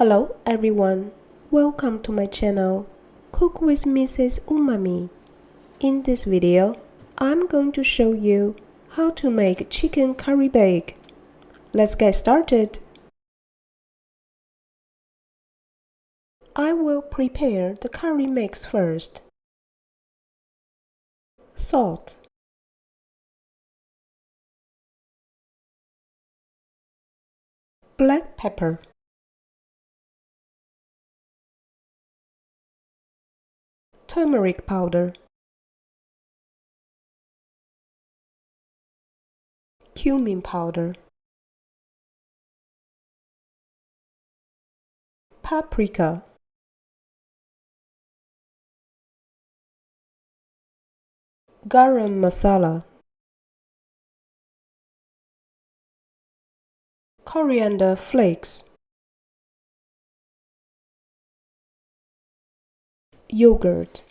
Hello everyone, welcome to my channel, Cook with Mrs. Umami. In this video, I'm going to show you how to make chicken curry bake. Let's get started. I will prepare the curry mix first. Salt, black pepper, turmeric powder, cumin powder, paprika, garam masala, coriander flakes, yogurt,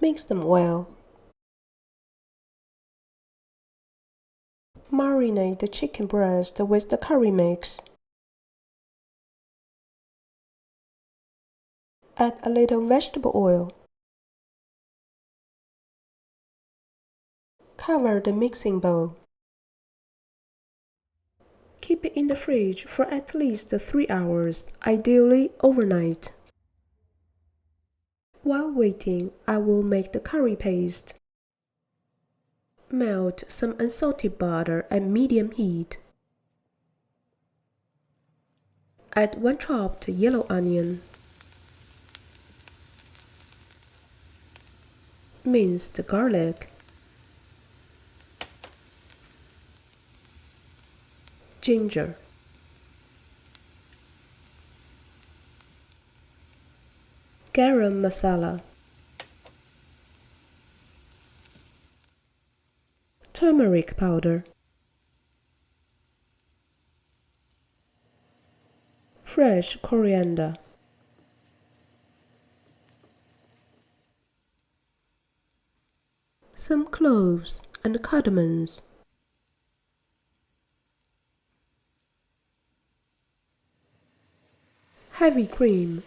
mix them well. Marinate the chicken breast with the curry mix. Add a little vegetable oil. Cover the mixing bowl. Keep it in the fridge for at least 3 hours, ideally overnight. While waiting, I will make the curry paste. Melt some unsalted butter at medium heat. Add 1 chopped yellow onion. Minced garlic. Ginger. Garam Masala. Turmeric powder. Fresh coriander. Some cloves and cardamoms. Heavy cream.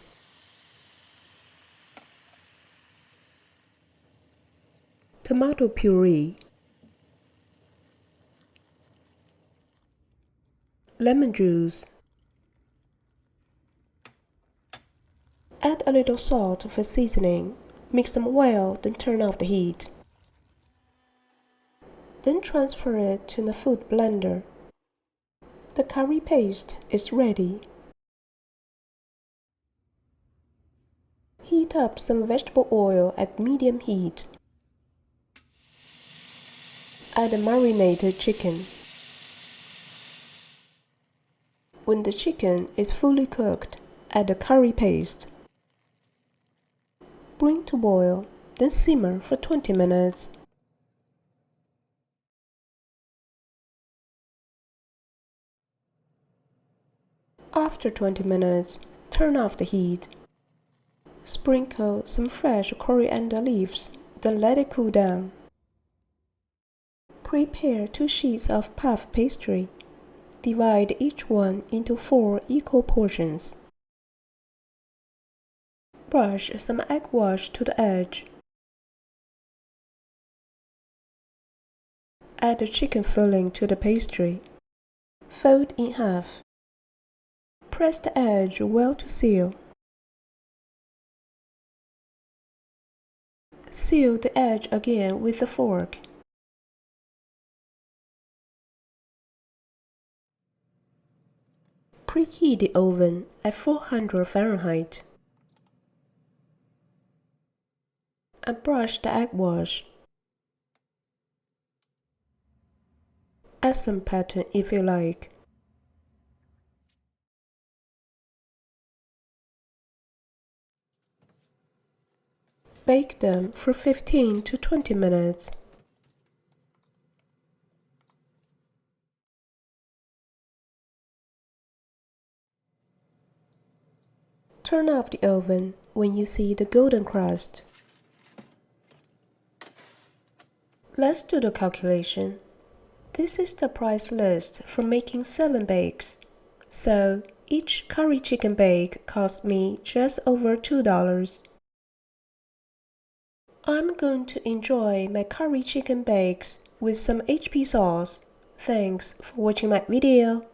Tomato puree. Lemon juice. Add a little salt for seasoning. Mix them well, then turn off the heat. Then transfer it to the food blender. The curry paste is ready. Heat up some vegetable oil at medium heat. Add the marinated chicken. When the chicken is fully cooked, add the curry paste. Bring to boil, then simmer for 20 minutes. After 20 minutes, turn off the heat. Sprinkle some fresh coriander leaves, then let it cool down. Prepare 2 sheets of puff pastry. Divide each one into 4 equal portions. Brush some egg wash to the edge. Add the chicken filling to the pastry. Fold in half. Press the edge well to seal. Seal the edge again with a fork. Preheat the oven at 400 Fahrenheit. And brush the egg wash. Add some pattern if you like. Bake them for 15 to 20 minutes. Turn off the oven when you see the golden crust. Let's do the calculation. This is the price list for making 7 bakes. So, each curry chicken bake cost me just over $2. I'm going to enjoy my curry chicken bakes with some HP sauce. Thanks for watching my video.